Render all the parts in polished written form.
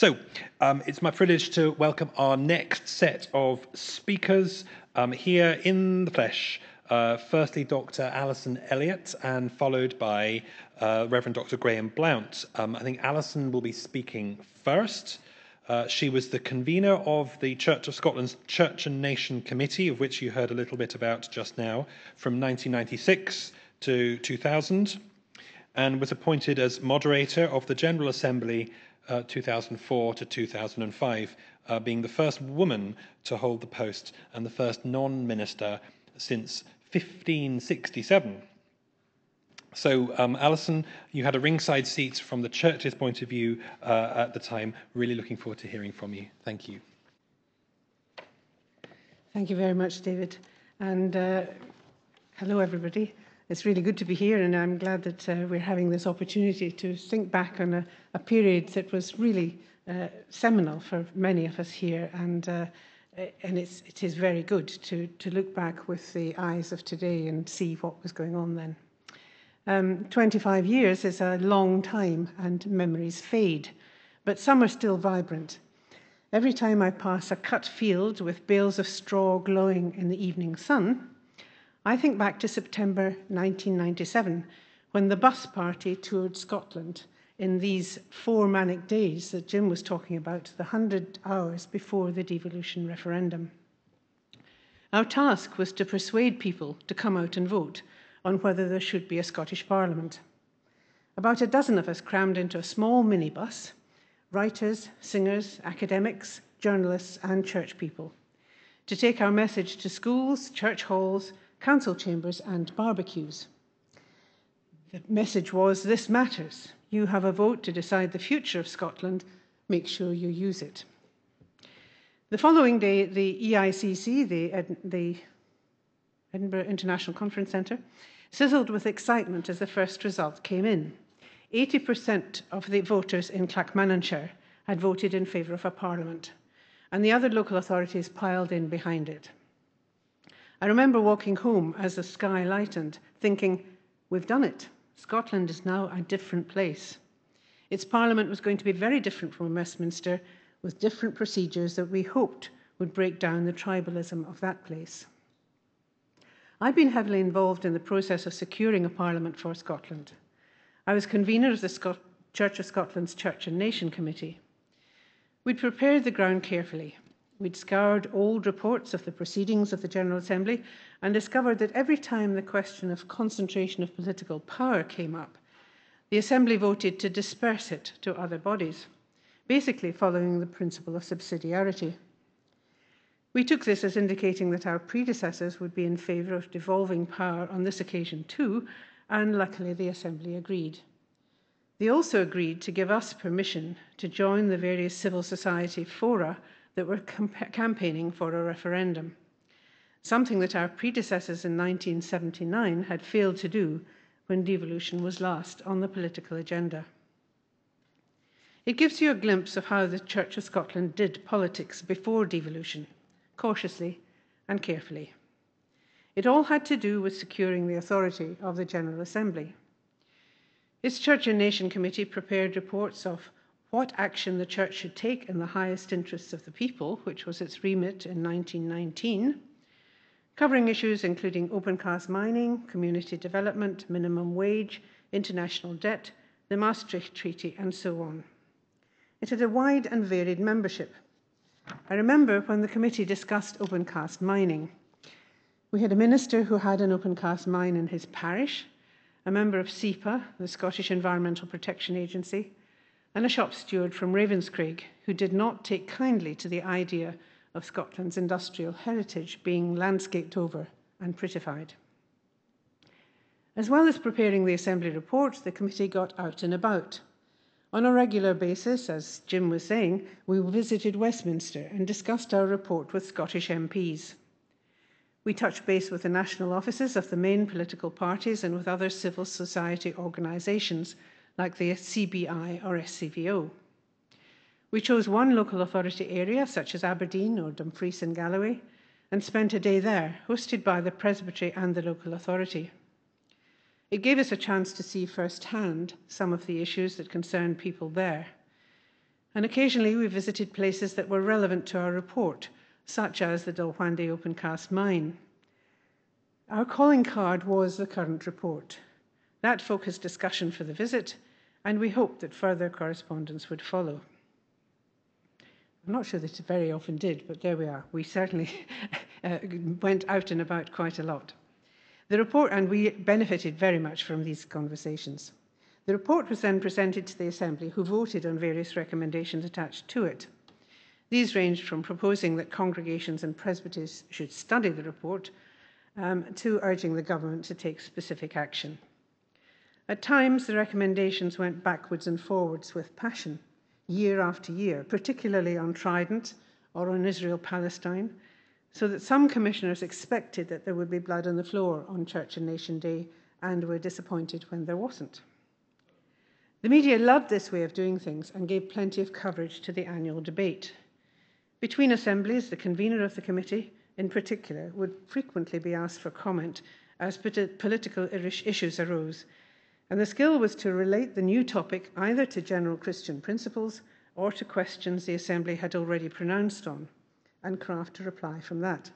It's my privilege to welcome our next set of speakers here in the flesh. Firstly, Dr. Alison Elliot, and followed by Reverend Dr. Graham Blount. I think Alison will be speaking first. She was the convener of the Church of Scotland's Church and Nation Committee, of which you heard a little bit about just now, from 1996 to 2000, and was appointed as moderator of the General Assembly 2004 to 2005, being the first woman to hold the post and the first non-minister since 1567. So, Alison, you had a ringside seat from the Church's point of view at the time. Really looking forward to hearing from you. Thank you. Thank you very much, David. And hello, everybody. It's really good to be here, and I'm glad that we're having this opportunity to think back on a period that was really seminal for many of us here, and it is very good to look back with the eyes of today and see what was going on then. 25 years is a long time, and memories fade, but some are still vibrant. Every time I pass a cut field with bales of straw glowing in the evening sun, I think back to September 1997, when the bus party toured Scotland in these 4 manic days that Jim was talking about, the 100 hours before the devolution referendum. Our task was to persuade people to come out and vote on whether there should be a Scottish Parliament. About a dozen of us crammed into a small minibus, writers, singers, academics, journalists and church people, to take our message to schools, church halls, council chambers and barbecues. The message was, this matters. You have a vote to decide the future of Scotland. Make sure you use it. The following day, the EICC, the Edinburgh International Conference Centre, sizzled with excitement as the first result came in. 80% of the voters in Clackmannanshire had voted in favour of a parliament, and the other local authorities piled in behind it. I remember walking home as the sky lightened, thinking, we've done it. Scotland is now a different place. Its parliament was going to be very different from Westminster, with different procedures that we hoped would break down the tribalism of that place. I've been heavily involved in the process of securing a parliament for Scotland. I was convener of the Church of Scotland's Church and Nation Committee. We'd prepared the ground carefully. We'd scoured old reports of the proceedings of the General Assembly and discovered that every time the question of concentration of political power came up, the Assembly voted to disperse it to other bodies, basically following the principle of subsidiarity. We took this as indicating that our predecessors would be in favour of devolving power on this occasion too, and luckily the Assembly agreed. They also agreed to give us permission to join the various civil society fora that were campaigning for a referendum, something that our predecessors in 1979 had failed to do when devolution was last on the political agenda. It gives you a glimpse of how the Church of Scotland did politics before devolution, cautiously and carefully. It all had to do with securing the authority of the General Assembly. Its Church and Nation Committee prepared reports of what action the Church should take in the highest interests of the people, which was its remit in 1919, covering issues including open cast mining, community development, minimum wage, international debt, the Maastricht Treaty, and so on. It had a wide and varied membership. I remember when the committee discussed open cast mining. We had a minister who had an open cast mine in his parish, a member of CTPI, the Scottish Environmental Protection Agency, and a shop steward from Ravenscraig who did not take kindly to the idea of Scotland's industrial heritage being landscaped over and prettified. As well as preparing the Assembly report, the committee got out and about. On a regular basis, as Jim was saying, we visited Westminster and discussed our report with Scottish MPs. We touched base with the national offices of the main political parties and with other civil society organisations like the CTPI or SCPO. We chose one local authority area, such as Aberdeen or Dumfries in Galloway, and spent a day there, hosted by the Presbytery and the local authority. It gave us a chance to see firsthand some of the issues that concerned people there. and occasionally we visited places that were relevant to our report, such as the Dalhousie open cast mine. Our calling card was the current report. That focused discussion for the visit, and we hoped that further correspondence would follow. I'm not sure that it very often did, but there we are. We certainly went out and about quite a lot. The report, and we benefited very much from these conversations. The report was then presented to the Assembly, who voted on various recommendations attached to it. These ranged from proposing that congregations and presbyteries should study the report to urging the government to take specific action. At times, the recommendations went backwards and forwards with passion, year after year, particularly on Trident or on Israel-Palestine, so that some commissioners expected that there would be blood on the floor on Church and Nation Day and were disappointed when there wasn't. The media loved this way of doing things and gave plenty of coverage to the annual debate. Between assemblies, the convener of the committee, in particular, would frequently be asked for comment as political issues arose, and the skill was to relate the new topic either to general Christian principles or to questions the Assembly had already pronounced on, and craft a reply from that.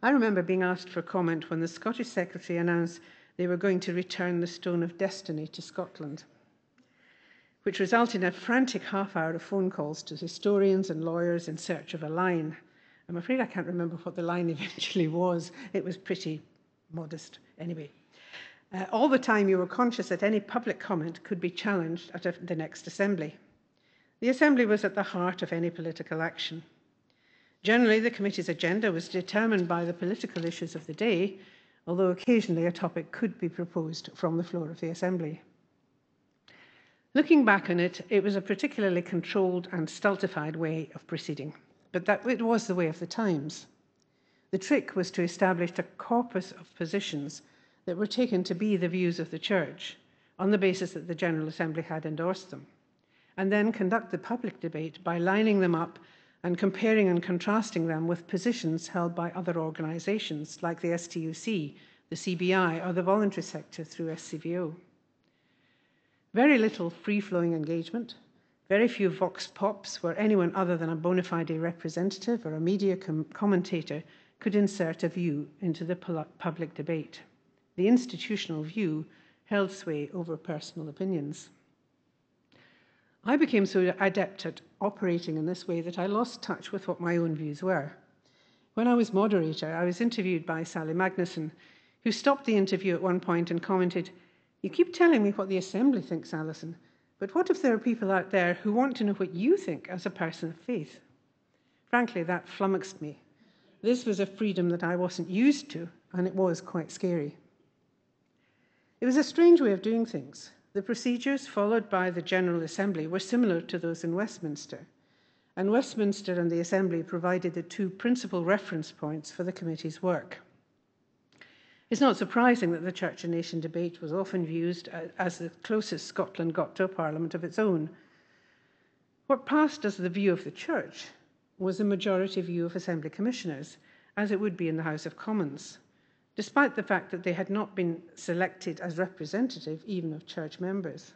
I remember being asked for comment when the Scottish Secretary announced they were going to return the Stone of Destiny to Scotland, which resulted in a frantic half-hour of phone calls to historians and lawyers in search of a line. I'm afraid I can't remember what the line eventually was. It was pretty modest anyway. All the time you were conscious that any public comment could be challenged at the next Assembly. The Assembly was at the heart of any political action. Generally, the committee's agenda was determined by the political issues of the day, although occasionally a topic could be proposed from the floor of the Assembly. Looking back on it, it was a particularly controlled and stultified way of proceeding, but it was the way of the times. The trick was to establish a corpus of positions that were taken to be the views of the Church on the basis that the General Assembly had endorsed them, and then conduct the public debate by lining them up and comparing and contrasting them with positions held by other organisations like the STUC, the CBI, or the voluntary sector through SCPO. Very little free-flowing engagement, very few vox pops where anyone other than a bona fide representative or a media commentator could insert a view into the public debate. The institutional view held sway over personal opinions. I became so adept at operating in this way that I lost touch with what my own views were. When I was moderator, I was interviewed by Sally Magnuson, who stopped the interview at one point and commented, "You keep telling me what the Assembly thinks, Alison, but what if there are people out there who want to know what you think as a person of faith?" Frankly, that flummoxed me. This was a freedom that I wasn't used to, and it was quite scary. It was a strange way of doing things. The procedures followed by the General Assembly were similar to those in Westminster, and Westminster and the Assembly provided the two principal reference points for the committee's work. It's not surprising that the Church and Nation debate was often viewed as the closest Scotland got to a parliament of its own. What passed as the view of the Church was the majority view of Assembly commissioners, as it would be in the House of Commons, despite the fact that they had not been selected as representative even of Church members.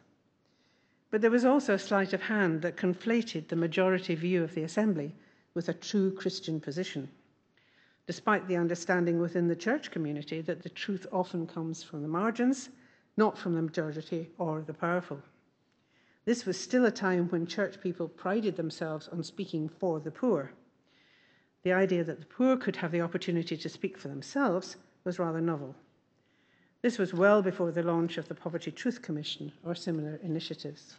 But there was also a sleight of hand that conflated the majority view of the Assembly with a true Christian position, despite the understanding within the Church community that the truth often comes from the margins, not from the majority or the powerful. This was still a time when Church people prided themselves on speaking for the poor. The idea that the poor could have the opportunity to speak for themselves was rather novel. This was well before the launch of the Poverty Truth Commission or similar initiatives.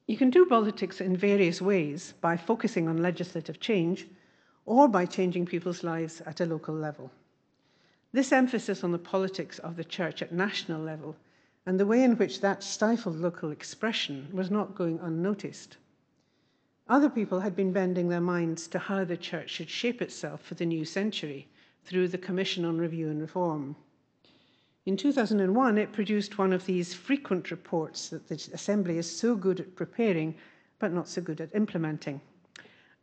You can do politics in various ways, by focusing on legislative change or by changing people's lives at a local level. This emphasis on the politics of the Church at national level and the way in which that stifled local expression was not going unnoticed. Other people had been bending their minds to how the Church should shape itself for the new century through the Commission on Review and Reform. In 2001, it produced one of these frequent reports that the Assembly is so good at preparing, but not so good at implementing,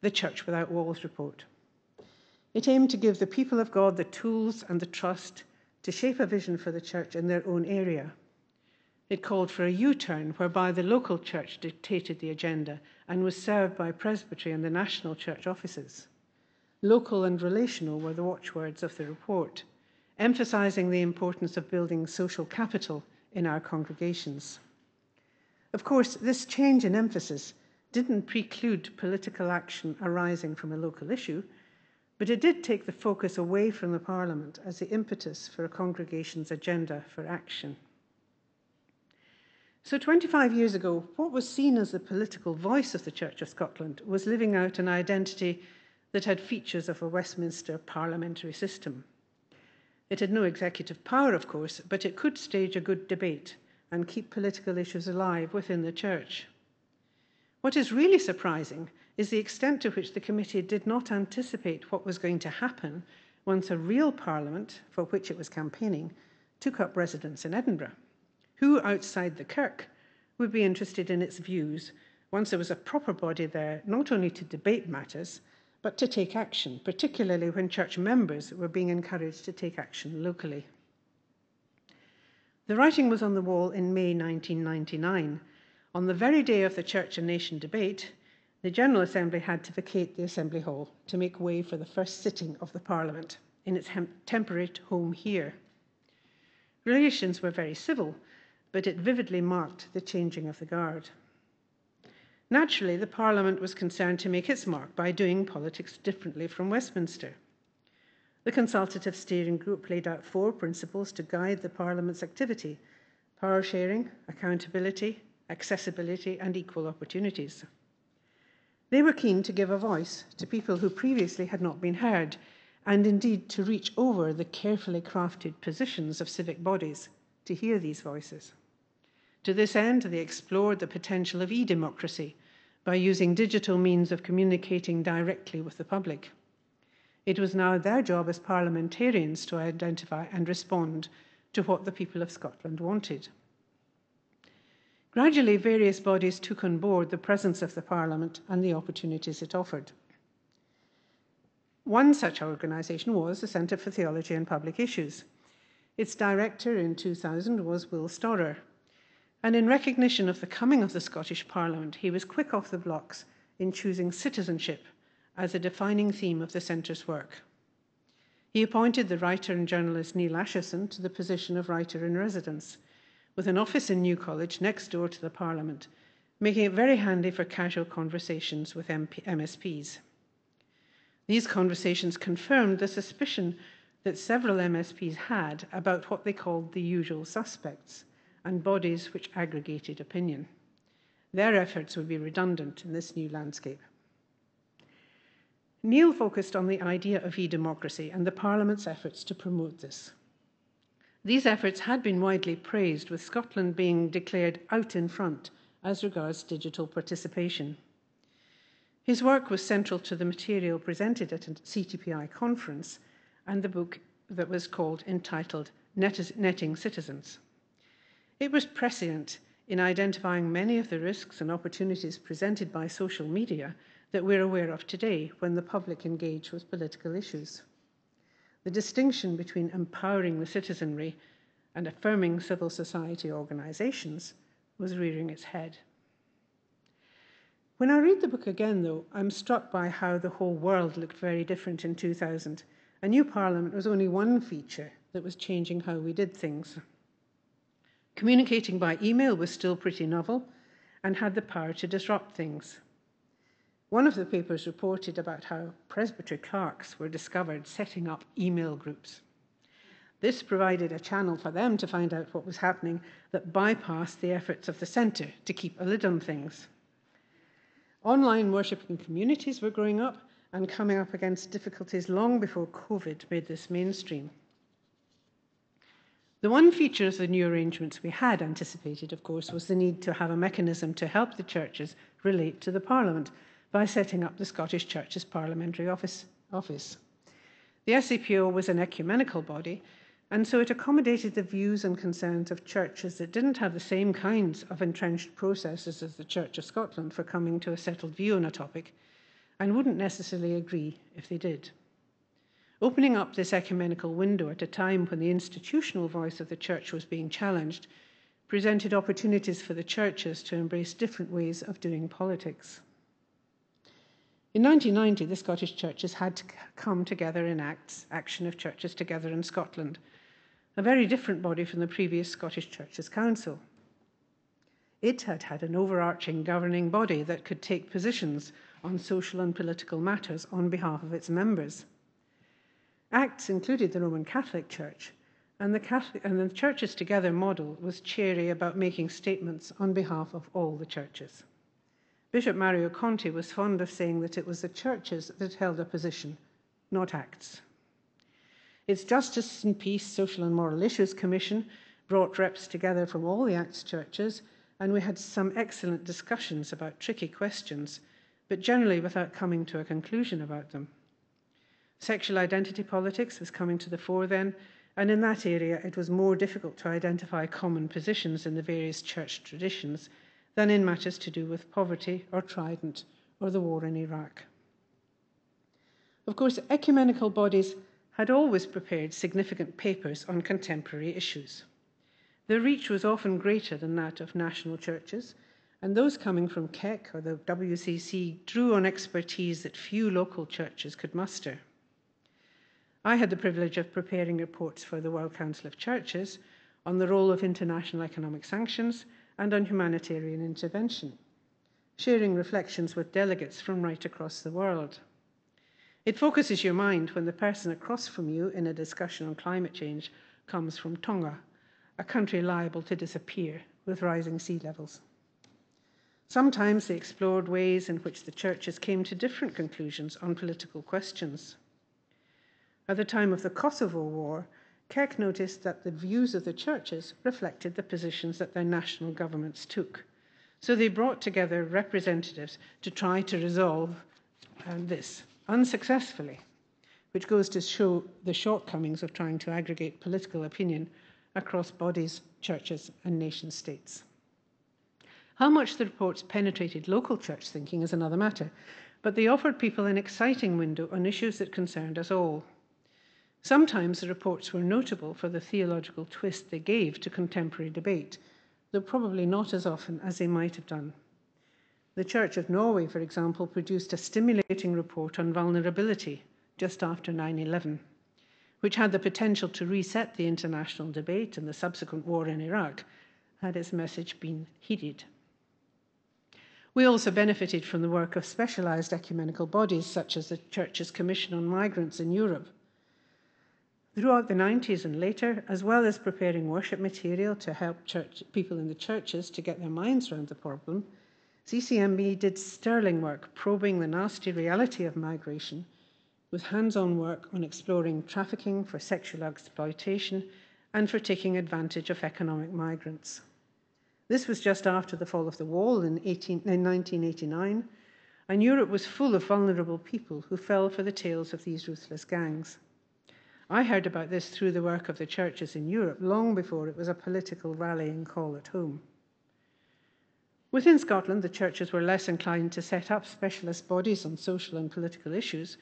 the Church Without Walls report. It aimed to give the people of God the tools and the trust to shape a vision for the Church in their own area. It called for a U-turn whereby the local church dictated the agenda and was served by Presbytery and the national church offices. Local and relational were the watchwords of the report, emphasising the importance of building social capital in our congregations. Of course, this change in emphasis didn't preclude political action arising from a local issue, but it did take the focus away from the Parliament as the impetus for a congregation's agenda for action. So 25 years ago, what was seen as the political voice of the Church of Scotland was living out an identity that had features of a Westminster parliamentary system. It had no executive power, of course, but it could stage a good debate and keep political issues alive within the Church. What is really surprising is the extent to which the committee did not anticipate what was going to happen once a real Parliament, for which it was campaigning, took up residence in Edinburgh. Who outside the Kirk would be interested in its views once there was a proper body there, not only to debate matters, but to take action, particularly when church members were being encouraged to take action locally? The writing was on the wall in May 1999. On the very day of the Church and Nation debate, the General Assembly had to vacate the Assembly Hall to make way for the first sitting of the Parliament in its temporary home here. Relations were very civil, but it vividly marked the changing of the guard. Naturally, the Parliament was concerned to make its mark by doing politics differently from Westminster. The Consultative Steering Group laid out 4 principles to guide the Parliament's activity: power sharing, accountability, accessibility, and equal opportunities. They were keen to give a voice to people who previously had not been heard, and indeed to reach over the carefully crafted positions of civic bodies to hear these voices. To this end, they explored the potential of e-democracy by using digital means of communicating directly with the public. It was now their job as parliamentarians to identify and respond to what the people of Scotland wanted. Gradually, various bodies took on board the presence of the Parliament and the opportunities it offered. One such organisation was the Centre for Theology and Public Issues. Its director in 2000 was Will Storer, and in recognition of the coming of the Scottish Parliament, he was quick off the blocks in choosing citizenship as a defining theme of the Centre's work. He appointed the writer and journalist Neil Acheson to the position of writer-in-residence, with an office in New College next door to the Parliament, making it very handy for casual conversations with MSPs. These conversations confirmed the suspicion that several MSPs had about what they called the usual suspects and bodies which aggregated opinion. Their efforts would be redundant in this new landscape. Neil focused on the idea of e-democracy and the Parliament's efforts to promote this. These efforts had been widely praised, with Scotland being declared out in front as regards digital participation. His work was central to the material presented at a CTPI conference and the book that was entitled Netting Citizens. It was prescient in identifying many of the risks and opportunities presented by social media that we're aware of today when the public engage with political issues. The distinction between empowering the citizenry and affirming civil society organisations was rearing its head. When I read the book again, though, I'm struck by how the whole world looked very different in 2000. A new Parliament was only one feature that was changing how we did things. Communicating by email was still pretty novel and had the power to disrupt things. One of the papers reported about how Presbytery clerks were discovered setting up email groups. This provided a channel for them to find out what was happening that bypassed the efforts of the centre to keep a lid on things. Online worshipping communities were growing up and coming up against difficulties long before COVID made this mainstream. The one feature of the new arrangements we had anticipated, of course, was the need to have a mechanism to help the churches relate to the Parliament by setting up the Scottish Church's Parliamentary Office. The SCPO was an ecumenical body, and so it accommodated the views and concerns of churches that didn't have the same kinds of entrenched processes as the Church of Scotland for coming to a settled view on a topic, and wouldn't necessarily agree if they did. Opening up this ecumenical window at a time when the institutional voice of the Church was being challenged presented opportunities for the churches to embrace different ways of doing politics. In 1990, the Scottish churches had to come together in Acts, Action of Churches Together in Scotland, a very different body from the previous Scottish Churches Council. It had had an overarching governing body that could take positions on social and political matters on behalf of its members. Acts included the Roman Catholic Church, and the Churches Together model was cheery about making statements on behalf of all the churches. Bishop Mario Conti was fond of saying that it was the churches that held a position, not Acts. Its Justice and Peace, Social and Moral Issues Commission brought reps together from all the Acts churches, and we had some excellent discussions about tricky questions, but generally without coming to a conclusion about them. Sexual identity politics was coming to the fore then, and in that area it was more difficult to identify common positions in the various church traditions than in matters to do with poverty or Trident or the war in Iraq. Of course, ecumenical bodies had always prepared significant papers on contemporary issues. Their reach was often greater than that of national churches, and those coming from KEC or the WCC drew on expertise that few local churches could muster. I had the privilege of preparing reports for the World Council of Churches on the role of international economic sanctions and on humanitarian intervention, sharing reflections with delegates from right across the world. It focuses your mind when the person across from you in a discussion on climate change comes from Tonga, a country liable to disappear with rising sea levels. Sometimes they explored ways in which the churches came to different conclusions on political questions. At the time of the Kosovo War, KEC noticed that the views of the churches reflected the positions that their national governments took. So they brought together representatives to try to resolve this, unsuccessfully, which goes to show the shortcomings of trying to aggregate political opinion across bodies, churches, and nation states. How much the reports penetrated local church thinking is another matter, but they offered people an exciting window on issues that concerned us all. Sometimes the reports were notable for the theological twist they gave to contemporary debate, though probably not as often as they might have done. The Church of Norway, for example, produced a stimulating report on vulnerability just after 9/11, which had the potential to reset the international debate and the subsequent war in Iraq, had its message been heeded. We also benefited from the work of specialized ecumenical bodies, such as the Church's Commission on Migrants in Europe. Throughout the 90s and later, as well as preparing worship material to help people in the churches to get their minds around the problem, CCMB did sterling work probing the nasty reality of migration, with hands-on work on exploring trafficking for sexual exploitation and for taking advantage of economic migrants. This was just after the fall of the wall in 1989, and Europe was full of vulnerable people who fell for the tales of these ruthless gangs. I heard about this through the work of the churches in Europe long before it was a political rallying call at home. Within Scotland, the churches were less inclined to set up specialist bodies on social and political issues,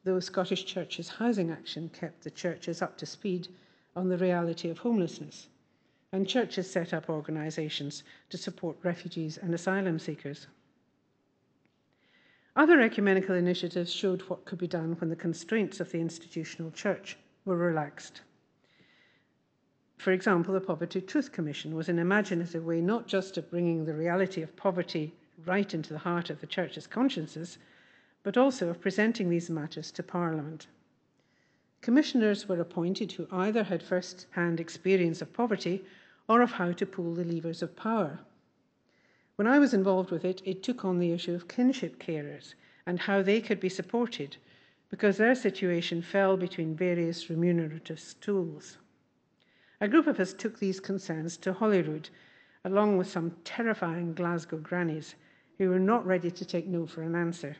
though Scottish Churches Housing Action kept the churches up to speed on the reality of homelessness, and churches set up organisations to support refugees and asylum seekers. Other ecumenical initiatives showed what could be done when the constraints of the institutional church were relaxed. For example, the Poverty Truth Commission was an imaginative way not just of bringing the reality of poverty right into the heart of the church's consciences, but also of presenting these matters to Parliament. Commissioners were appointed who either had first-hand experience of poverty or of how to pull the levers of power. When I was involved with it, it took on the issue of kinship carers and how they could be supported, because their situation fell between various remunerative stools. A group of us took these concerns to Holyrood, along with some terrifying Glasgow grannies who were not ready to take no for an answer.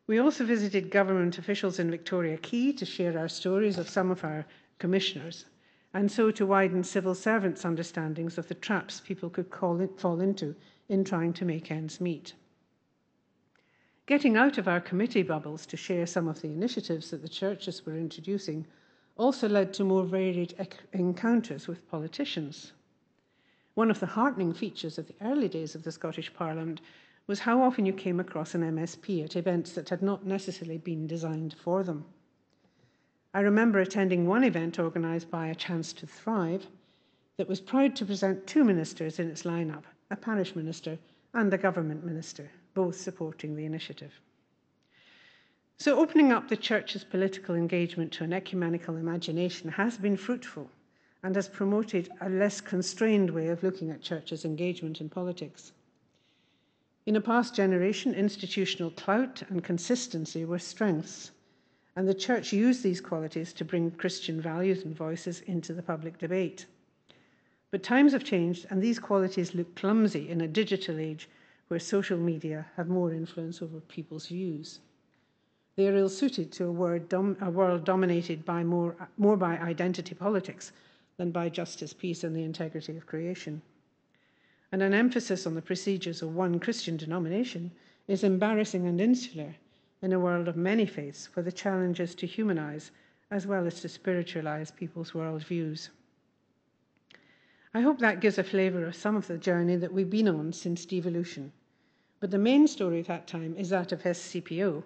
We also visited government officials in Victoria Quay to share our stories of some of our commissioners, and so to widen civil servants' understandings of the traps people could fall into in trying to make ends meet. Getting out of our committee bubbles to share some of the initiatives that the churches were introducing also led to more varied encounters with politicians. One of the heartening features of the early days of the Scottish Parliament was how often you came across an MSP at events that had not necessarily been designed for them. I remember attending one event organised by A Chance to Thrive that was proud to present two ministers in its lineup, a parish minister and a government minister, both supporting the initiative. So opening up the Church's political engagement to an ecumenical imagination has been fruitful and has promoted a less constrained way of looking at Church's engagement in politics. In a past generation, institutional clout and consistency were strengths, and the Church used these qualities to bring Christian values and voices into the public debate. But times have changed, and these qualities look clumsy in a digital age where social media have more influence over people's views. They are ill-suited to a world dominated by more by identity politics than by justice, peace, and the integrity of creation. And an emphasis on the procedures of one Christian denomination is embarrassing and insular in a world of many faiths, where the challenge is to humanize as well as to spiritualize people's worldviews. I hope that gives a flavour of some of the journey that we've been on since devolution. But the main story at that time is that of SCPO,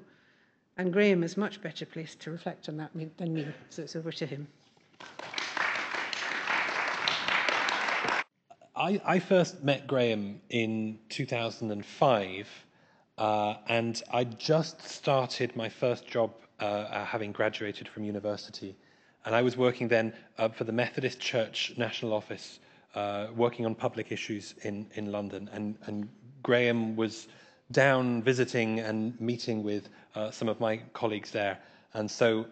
and Graham is much better placed to reflect on that than me, so it's over to him. I first met Graham in 2005, and I just started my first job having graduated from university. And I was working then for the Methodist Church National Office, working on public issues in London. And Graham was down visiting and meeting with some of my colleagues there. And so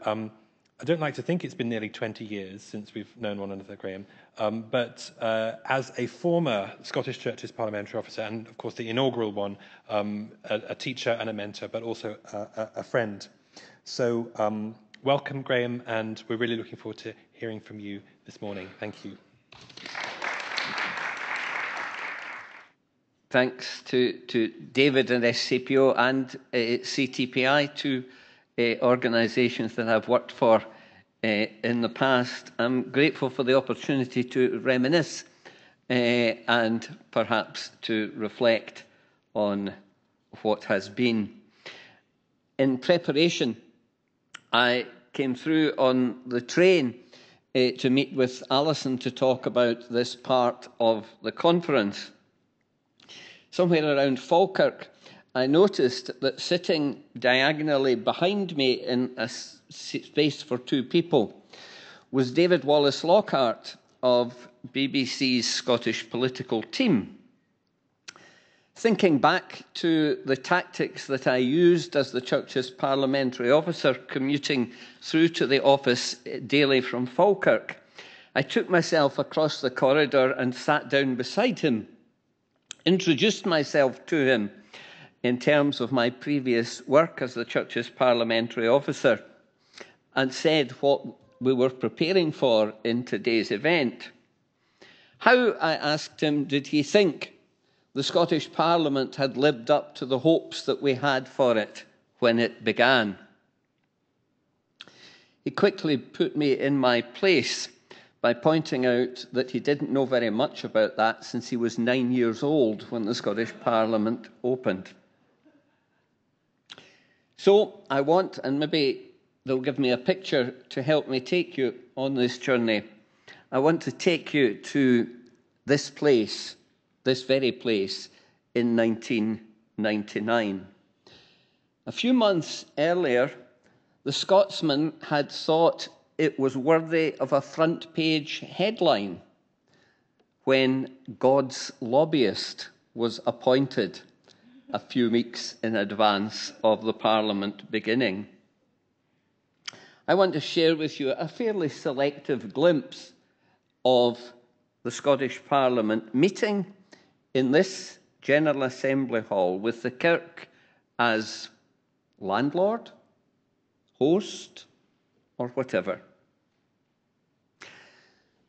I don't like to think it's been nearly 20 years since we've known one another, Graham. But as a former Scottish Church's Parliamentary officer, and of course the inaugural one, a teacher and a mentor, but also a friend. So welcome, Graham, and we're really looking forward to hearing from you this morning. Thank you. Thanks to David and SCPO and CTPI, two organisations that I've worked for in the past. I'm grateful for the opportunity to reminisce and perhaps to reflect on what has been. In preparation, I came through on the train to meet with Alison to talk about this part of the conference. Somewhere around Falkirk, I noticed that sitting diagonally behind me in a space for two people was David Wallace-Lockhart of BBC's Scottish political team. Thinking back to the tactics that I used as the Church's parliamentary officer commuting through to the office daily from Falkirk, I took myself across the corridor and sat down beside him, introduced myself to him in terms of my previous work as the Church's parliamentary officer, and said what we were preparing for in today's event. How, I asked him, did he think the Scottish Parliament had lived up to the hopes that we had for it when it began? He quickly put me in my place by pointing out that he didn't know very much about that since he was 9 years old when the Scottish Parliament opened. So I want, and maybe they'll give me a picture to help me take you on this journey, I want to take you to this place, this very place, in 1999. A few months earlier, the Scotsman had thought it was worthy of a front-page headline when God's lobbyist was appointed a few weeks in advance of the Parliament beginning. I want to share with you a fairly selective glimpse of the Scottish Parliament meeting in this General Assembly Hall with the Kirk as landlord, host, or whatever.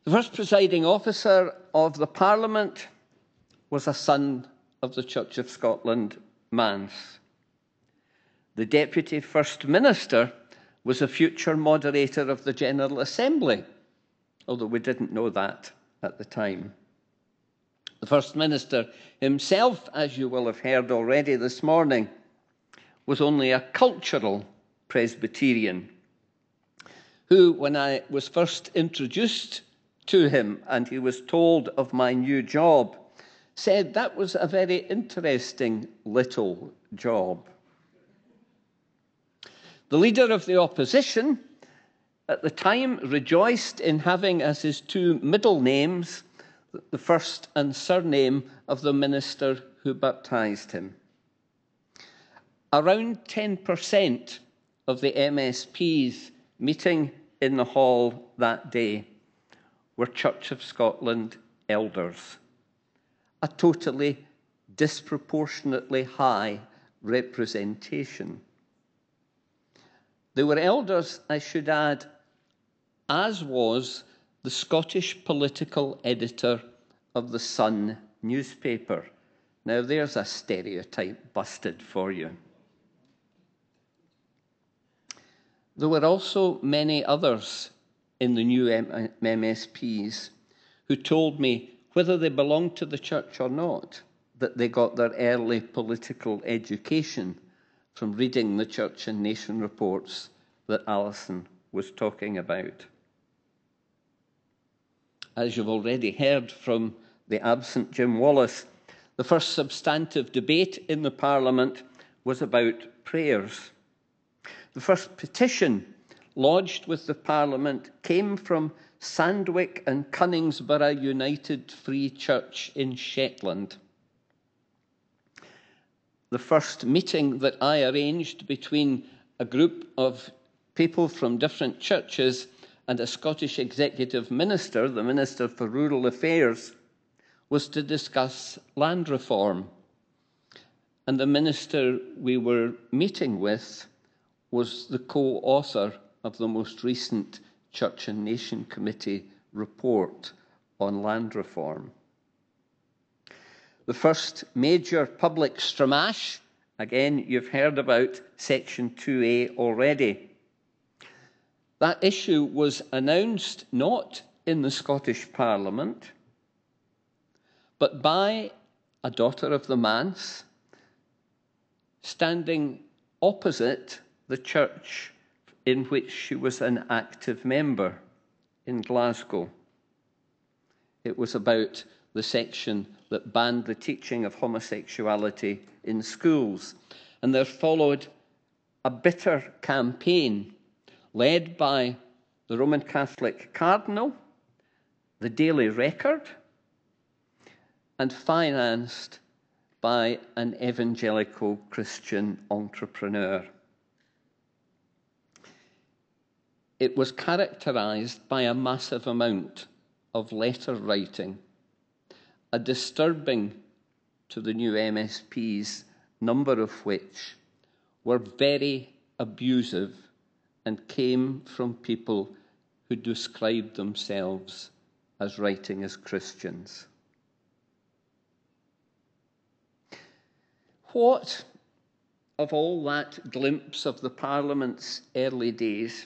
The first presiding officer of the Parliament was a son of the Church of Scotland manse. The Deputy First Minister was a future moderator of the General Assembly, although we didn't know that at the time. The First Minister himself, as you will have heard already this morning, was only a cultural Presbyterian who, when I was first introduced to him and he was told of my new job, said that was a very interesting little job. The leader of the opposition at the time rejoiced in having as his two middle names the first and surname of the minister who baptised him. Around 10% of the MSPs meeting in the hall that day were Church of Scotland elders, a totally disproportionately high representation. They were elders, I should add, as was the Scottish political editor of the Sun newspaper. Now, there's a stereotype busted for you. There were also many others in the new MSPs who told me, whether they belonged to the church or not, that they got their early political education from reading the Church and Nation reports that Alison was talking about. As you've already heard from the absent Jim Wallace, the first substantive debate in the Parliament was about prayers. The first petition lodged with the Parliament came from Sandwick and Cunningsborough United Free Church in Shetland. The first meeting that I arranged between a group of people from different churches and a Scottish executive minister, the Minister for Rural Affairs, was to discuss land reform. And the minister we were meeting with was the co-author of the most recent Church and Nation Committee report on land reform. The first major public stramash, again, you've heard about Section 2A already. That issue was announced not in the Scottish Parliament, but by a daughter of the manse standing opposite the church in which she was an active member in Glasgow. It was about the section that banned the teaching of homosexuality in schools. And there followed a bitter campaign led by the Roman Catholic Cardinal, the Daily Record, and financed by an evangelical Christian entrepreneur. It was characterized by a massive amount of letter writing, a disturbing to the new MSPs, number of which were very abusive and came from people who described themselves as writing as Christians. What of all that glimpse of the Parliament's early days,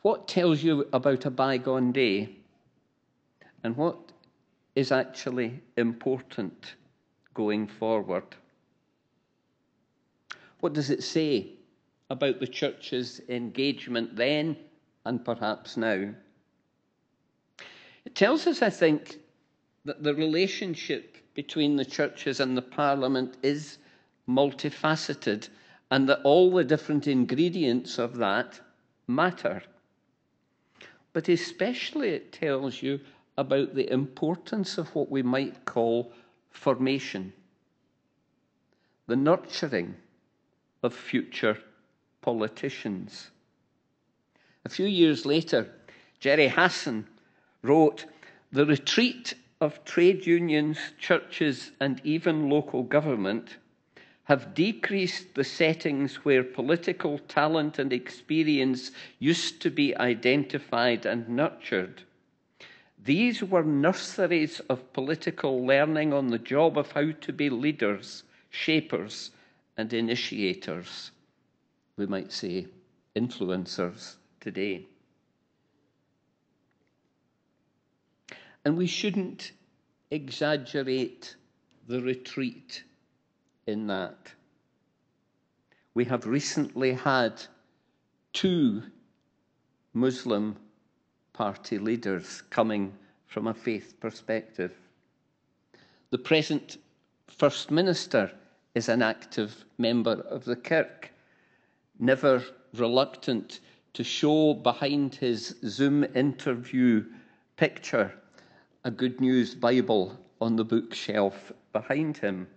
what tells you about a bygone day? And what is actually important going forward? What does it say about the church's engagement then and perhaps now? It tells us, I think, that the relationship between the churches and the Parliament is multifaceted and that all the different ingredients of that matter. But especially it tells you about the importance of what we might call formation, the nurturing of future politicians. A few years later, Jerry Hassan wrote, "The retreat of trade unions, churches, and even local government have decreased the settings where political talent and experience used to be identified and nurtured. These were nurseries of political learning on the job of how to be leaders, shapers, and initiators." We might say influencers today. And we shouldn't exaggerate the retreat in that. We have recently had 2 Muslim party leaders coming from a faith perspective. The present First Minister is an active member of the Kirk, never reluctant to show behind his Zoom interview picture a Good News Bible on the bookshelf behind him.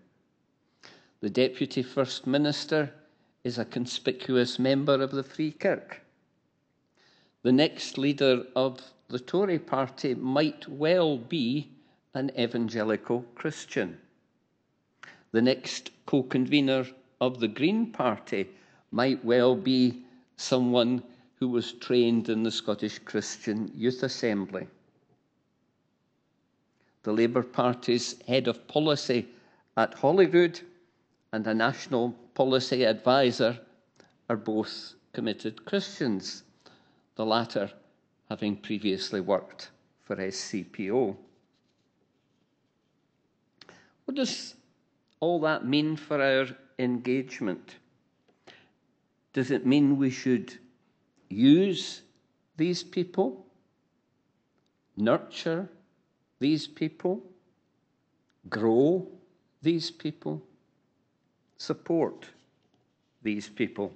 The Deputy First Minister is a conspicuous member of the Free Kirk. The next leader of the Tory party might well be an evangelical Christian. The next co-convener of the Green Party might well be someone who was trained in the Scottish Christian Youth Assembly. The Labour Party's head of policy at Holyrood and a national policy advisor are both committed Christians, the latter having previously worked for SCPO. What does all that mean for our engagement? Does it mean we should use these people, nurture these people, grow these people, support these people?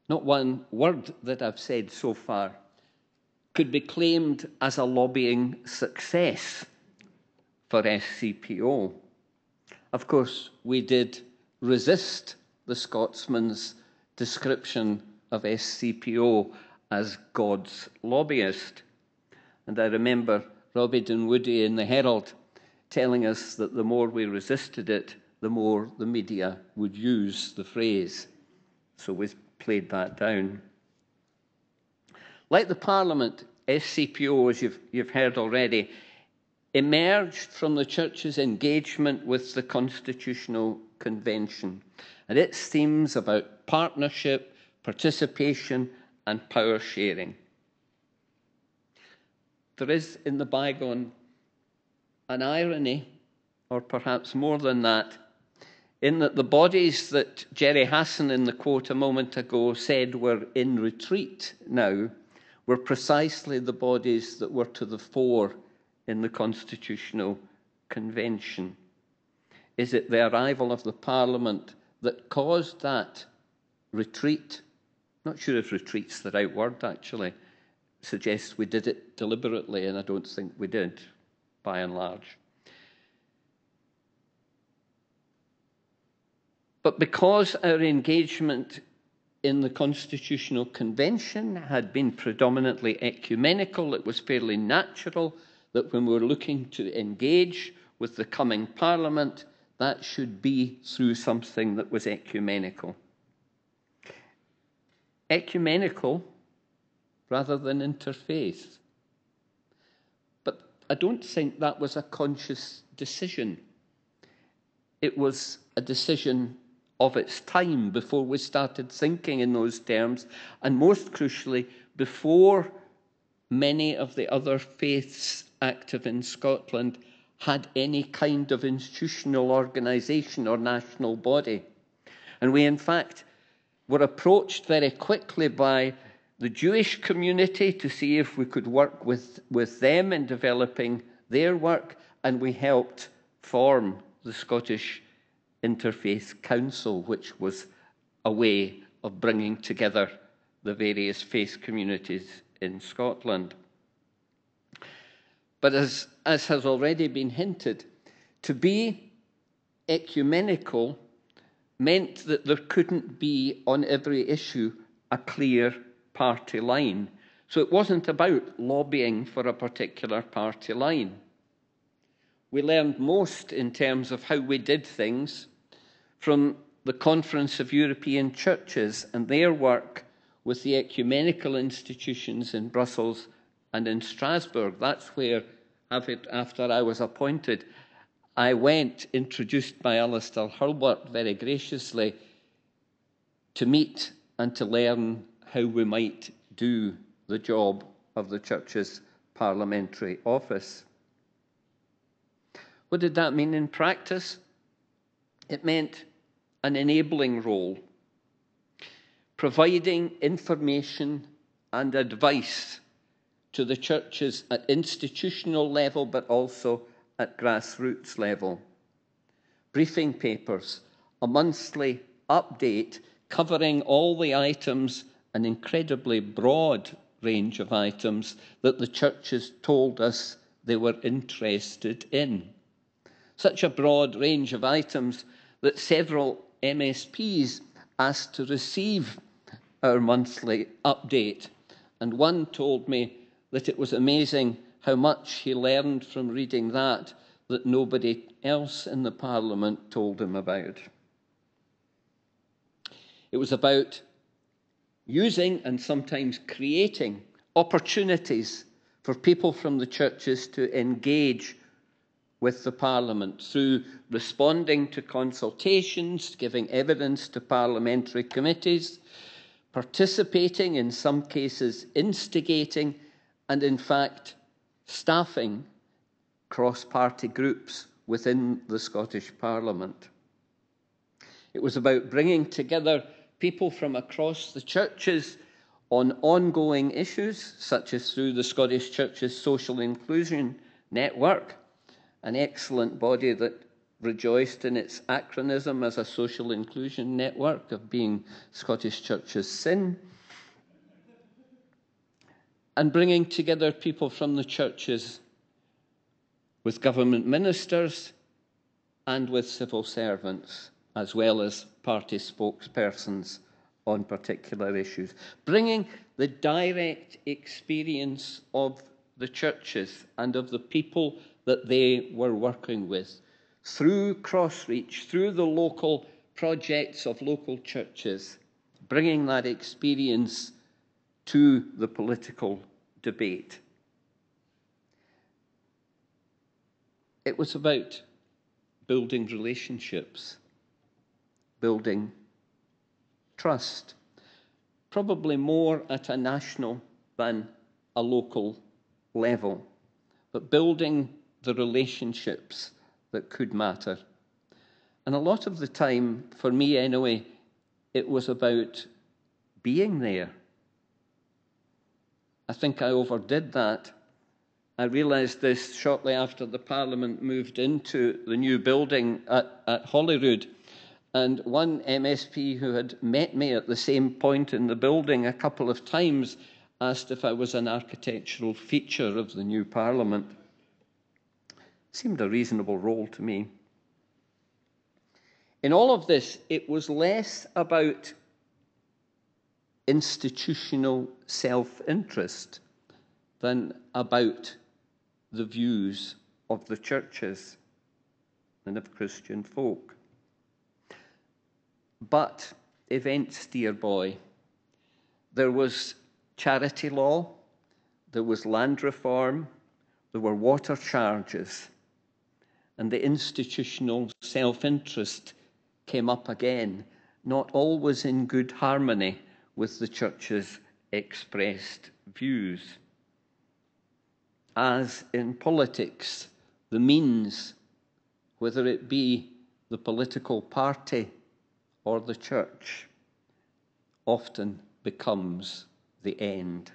Not one word that I've said so far could be claimed as a lobbying success for SCPO. Of course, we did resist the Scotsman's description of SCPO as God's lobbyist. And I remember Robbie Dunwoody in the Herald telling us that the more we resisted it, the more the media would use the phrase. So we played that down. Like the Parliament, SCPO, as you've heard already, emerged from the Church's engagement with the Constitutional Convention and its themes about partnership, participation, and power sharing. There is in the bygone an irony, or perhaps more than that, in that the bodies that Jerry Hassan in the quote a moment ago said were in retreat now were precisely the bodies that were to the fore in the Constitutional Convention. Is it the arrival of the Parliament that caused that retreat? Not sure if retreat's the right word, actually. Suggests we did it deliberately, and I don't think we did, by and large. But because our engagement in the Constitutional Convention had been predominantly ecumenical, it was fairly natural that when we were looking to engage with the coming Parliament, that should be through something that was ecumenical. Ecumenical rather than interfaith. But I don't think that was a conscious decision. It was a decision of its time before we started thinking in those terms, and most crucially, before many of the other faiths active in Scotland had any kind of institutional organisation or national body. And we, in fact, were approached very quickly by the Jewish community to see if we could work with them in developing their work, and we helped form the Scottish Interfaith Council, which was a way of bringing together the various faith communities in Scotland. But as has already been hinted, to be ecumenical meant that there couldn't be on every issue a clear party line. So it wasn't about lobbying for a particular party line. We learned most in terms of how we did things from the Conference of European Churches and their work with the ecumenical institutions in Brussels and in Strasbourg. That's where, after I was appointed, I went, introduced by Alistair Hurlbert very graciously, to meet and to learn how we might do the job of the Church's parliamentary office. What did that mean in practice? It meant an enabling role, providing information and advice to the churches at institutional level, but also at grassroots level. Briefing papers, a monthly update covering all the items, an incredibly broad range of items that the churches told us they were interested in. Such a broad range of items that several MSPs asked to receive our monthly update. And one told me that it was amazing how much he learned from reading that nobody else in the Parliament told him about. It was about using and sometimes creating opportunities for people from the churches to engage with the Parliament through responding to consultations, giving evidence to parliamentary committees, participating, in some cases instigating, and in fact staffing cross-party groups within the Scottish Parliament. It was about bringing together people from across the churches on ongoing issues, such as through the Scottish Churches Social Inclusion Network, an excellent body that rejoiced in its acronym as a social inclusion network of being Scottish Churches SIN, and bringing together people from the churches with government ministers and with civil servants, as well as party spokespersons on particular issues, bringing the direct experience of the churches and of the people that they were working with through Crossreach, through the local projects of local churches, bringing that experience to the political debate. It was about building relationships, building trust, probably more at a national than a local level, but building the relationships that could matter. And a lot of the time, for me anyway, it was about being there. I think I overdid that. I realised this shortly after the Parliament moved into the new building at Holyrood. And one MSP who had met me at the same point in the building a couple of times asked if I was an architectural feature of the new Parliament. Seemed a reasonable role to me. In all of this, it was less about institutional self-interest than about the views of the churches and of Christian folk. But, events, dear boy, there was charity law, there was land reform, there were water charges, and the institutional self-interest came up again, not always in good harmony with the church's expressed views. As in politics, the means, whether it be the political party or the church, often becomes the end.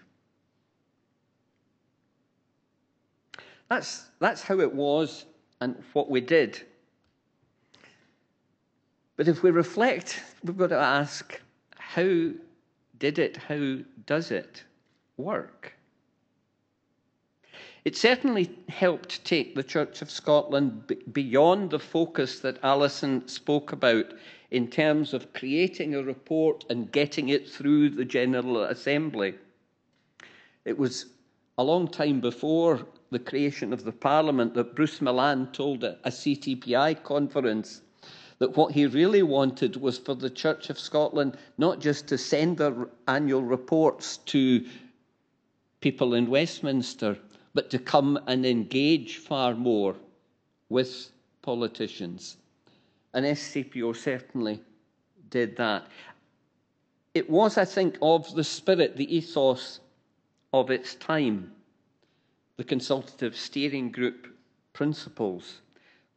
That's how it was and what we did. But if we reflect, we've got to ask, how does it work? It certainly helped take the Church of Scotland beyond the focus that Alison spoke about in terms of creating a report and getting it through the General Assembly. It was a long time before the creation of the Parliament that Bruce Millan told a CTPI conference that what he really wanted was for the Church of Scotland not just to send their annual reports to people in Westminster, but to come and engage far more with politicians. And SCPO certainly did that. It was, I think, of the spirit, the ethos of its time the consultative steering group principles,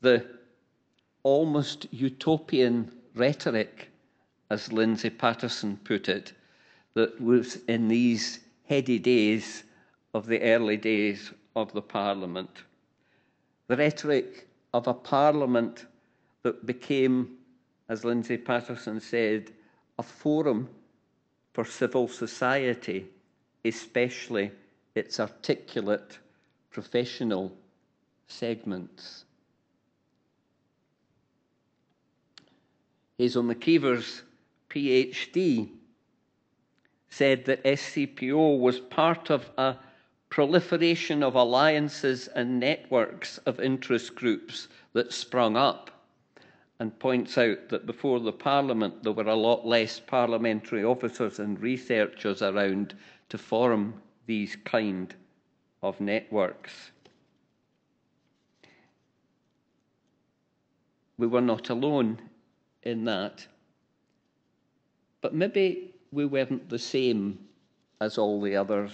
the almost utopian rhetoric, as Lindsay Patterson put it, that was in these heady days of the early days of the Parliament. The rhetoric of a Parliament that became, as Lindsay Patterson said, a forum for civil society, especially its articulate professional segments. Hazel McKeever's PhD said that SCPO was part of a proliferation of alliances and networks of interest groups that sprung up, and points out that before the Parliament there were a lot less parliamentary officers and researchers around to form these kind of networks. We were not alone in that, but maybe we weren't the same as all the others.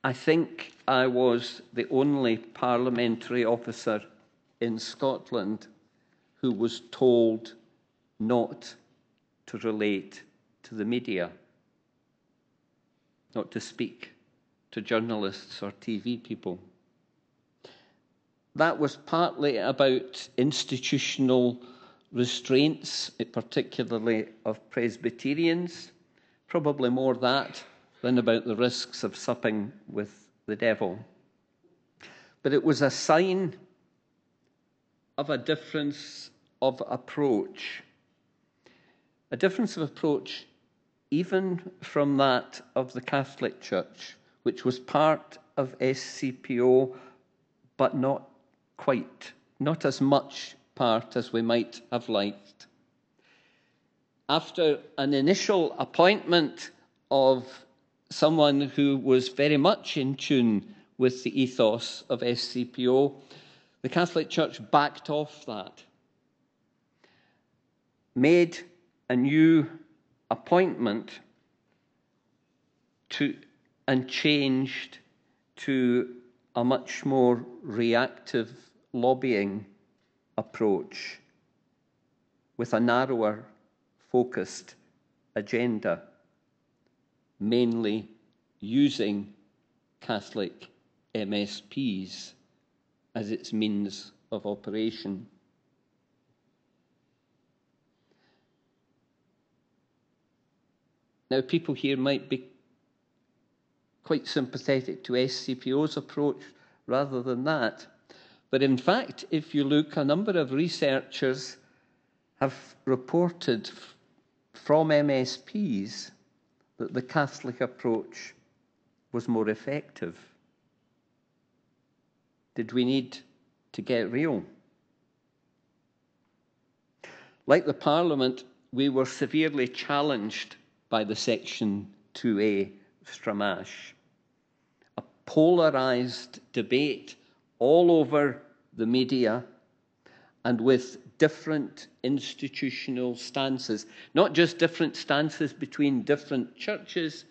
I think I was the only parliamentary officer in Scotland who was told not to relate to the media, not to speak to journalists or TV people. That was partly about institutional restraints, particularly of Presbyterians, probably more that than about the risks of supping with the devil. But it was a sign of a difference of approach. A difference of approach even from that of the Catholic Church, which was part of SCPO, but not quite, not as much part as we might have liked. After an initial appointment of someone who was very much in tune with the ethos of SCPO, the Catholic Church backed off that, made a new appointment and changed to a much more reactive lobbying approach with a narrower focused agenda, mainly using Catholic MSPs as its means of operation. Now, people here might be quite sympathetic to SCPO's approach rather than that. But in fact, if you look, a number of researchers have reported from MSPs that the Catholic approach was more effective. Did we need to get real? Like the Parliament, we were severely challenged by the Section 2A stramash. A polarised debate all over the media and with different institutional stances, not just different stances between different churches,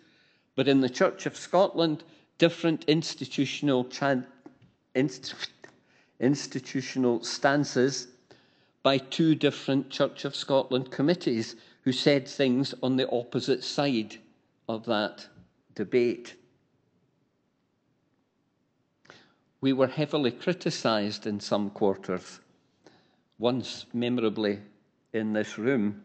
but in the Church of Scotland, different institutional stances by two different Church of Scotland committees who said things on the opposite side of that debate. We were heavily criticised in some quarters, once memorably in this room,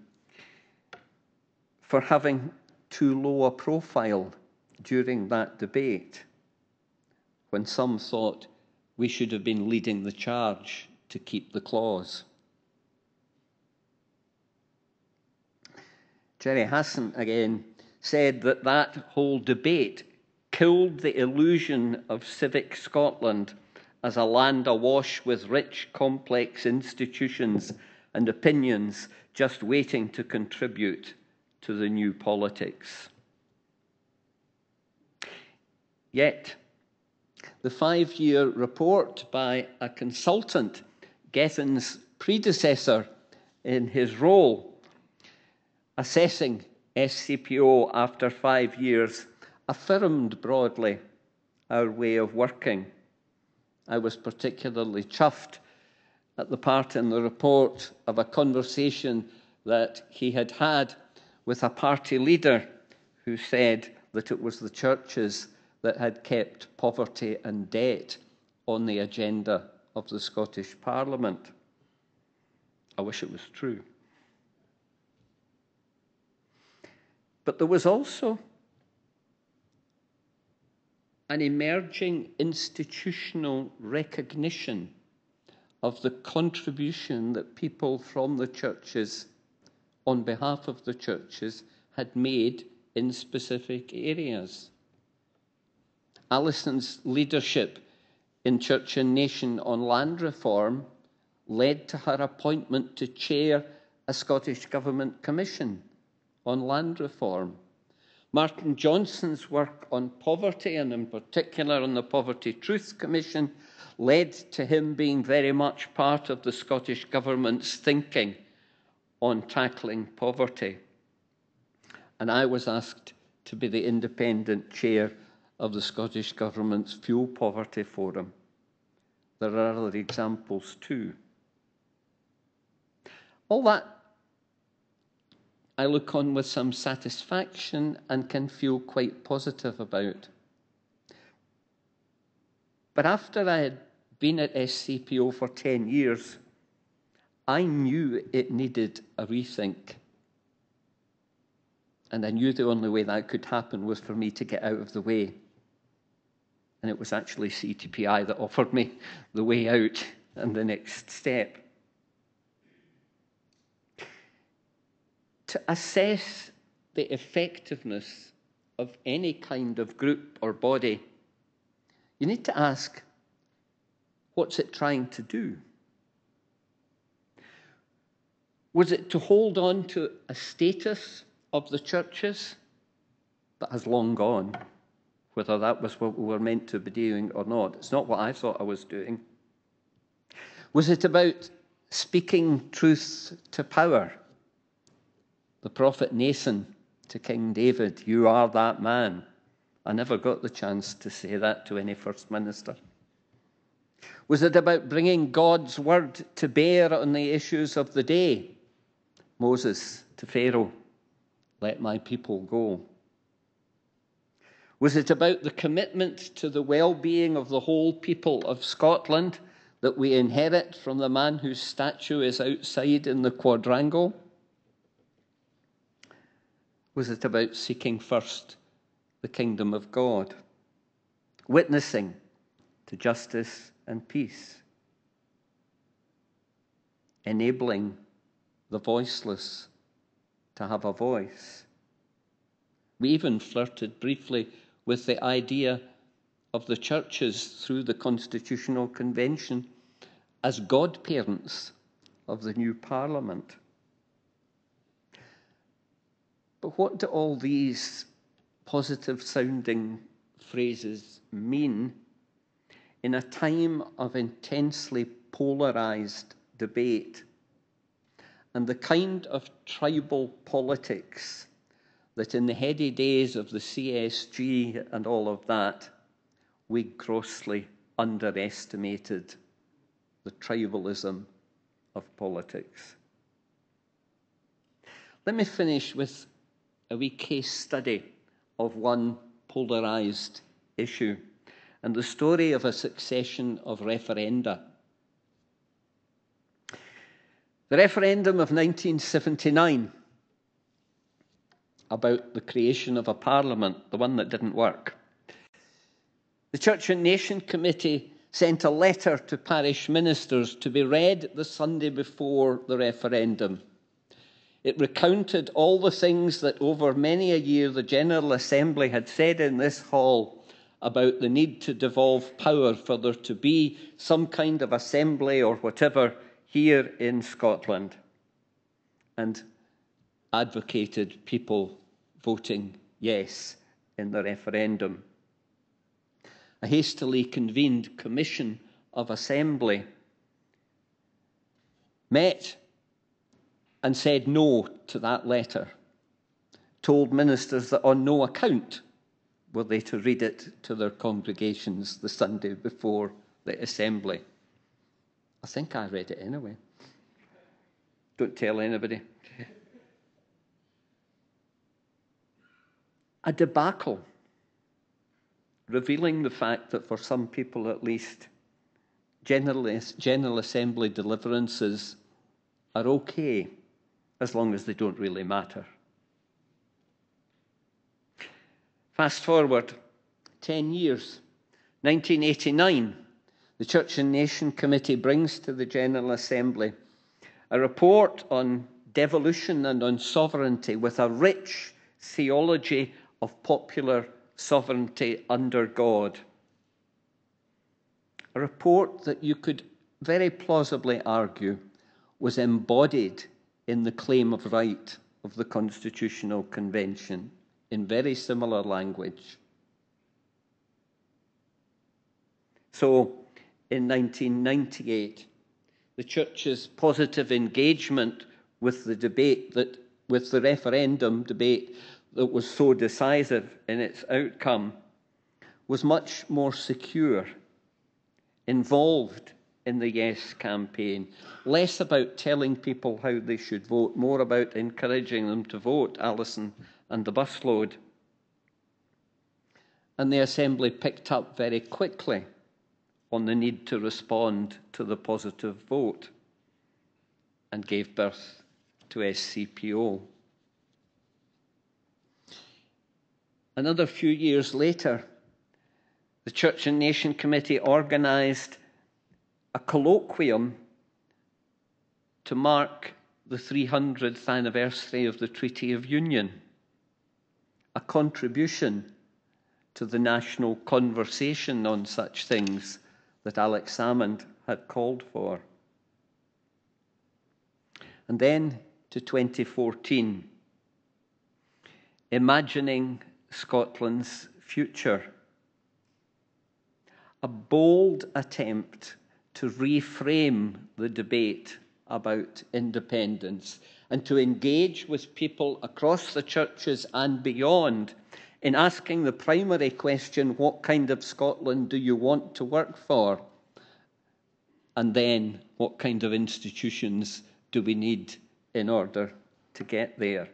for having too low a profile during that debate, when some thought we should have been leading the charge to keep the clause. Jerry Hassan, again, said that that whole debate killed the illusion of civic Scotland as a land awash with rich, complex institutions and opinions just waiting to contribute to the new politics. Yet, the 5-year report by a consultant, Gethin's predecessor in his role, assessing SCPO after 5 years, affirmed broadly our way of working. I was particularly chuffed at the part in the report of a conversation that he had had with a party leader who said that it was the churches that had kept poverty and debt on the agenda of the Scottish Parliament. I wish it was true. But there was also an emerging institutional recognition of the contribution that people from the churches, on behalf of the churches, had made in specific areas. Alison's leadership in Church and Nation on land reform led to her appointment to chair a Scottish Government Commission on land reform. Martin Johnson's work on poverty, and in particular on the Poverty Truth Commission, led to him being very much part of the Scottish Government's thinking on tackling poverty. And I was asked to be the independent chair of the Scottish Government's Fuel Poverty Forum. There are other examples too. All that I look on with some satisfaction and can feel quite positive about. But after I had been at SCPO for 10 years, I knew it needed a rethink. And I knew the only way that could happen was for me to get out of the way. And it was actually CTPI that offered me the way out and the next step. To assess the effectiveness of any kind of group or body, you need to ask, what's it trying to do? Was it to hold on to a status of the churches that has long gone, whether that was what we were meant to be doing or not? It's not what I thought I was doing. Was it about speaking truth to power? The prophet Nathan to King David, "You are that man." I never got the chance to say that to any First Minister. Was it about bringing God's word to bear on the issues of the day? Moses to Pharaoh, "Let my people go." Was it about the commitment to the well-being of the whole people of Scotland that we inherit from the man whose statue is outside in the quadrangle? Was it about seeking first the kingdom of God, witnessing to justice and peace, enabling the voiceless to have a voice? We even flirted briefly with the idea of the churches through the Constitutional Convention as godparents of the new Parliament. But what do all these positive-sounding phrases mean in a time of intensely polarised debate and the kind of tribal politics that in the heady days of the CSG and all of that, we grossly underestimated the tribalism of politics? Let me finish with a wee case study of one polarised issue and the story of a succession of referenda. The referendum of 1979 about the creation of a parliament, the one that didn't work. The Church and Nation Committee sent a letter to parish ministers to be read the Sunday before the referendum. It recounted all the things that over many a year the General Assembly had said in this hall about the need to devolve power for there to be some kind of assembly or whatever here in Scotland, and advocated people voting yes in the referendum. A hastily convened commission of assembly met and said no to that letter, told ministers that on no account were they to read it to their congregations the Sunday before the assembly. I think I read it anyway. Don't tell anybody. A debacle, revealing the fact that for some people at least, General Assembly deliverances are okay as long as they don't really matter. Fast forward 10 years, 1989, the Church and Nation Committee brings to the General Assembly a report on devolution and on sovereignty with a rich theology of popular sovereignty under God. A report that you could very plausibly argue was embodied in the claim of right of the Constitutional Convention in very similar language. So, in 1998, the Church's positive engagement with the referendum debate that was so decisive in its outcome was much more secure, involved in the Yes campaign, less about telling people how they should vote, more about encouraging them to vote, Alison and the busload. And the Assembly picked up very quickly on the need to respond to the positive vote and gave birth to SCPO. Another few years later, the Church and Nation Committee organised a colloquium to mark the 300th anniversary of the Treaty of Union, a contribution to the national conversation on such things that Alex Salmond had called for. And then to 2014, imagining Scotland's future. A bold attempt to reframe the debate about independence and to engage with people across the churches and beyond in asking the primary question, what kind of Scotland do you want to work for? And then, what kind of institutions do we need in order to get there?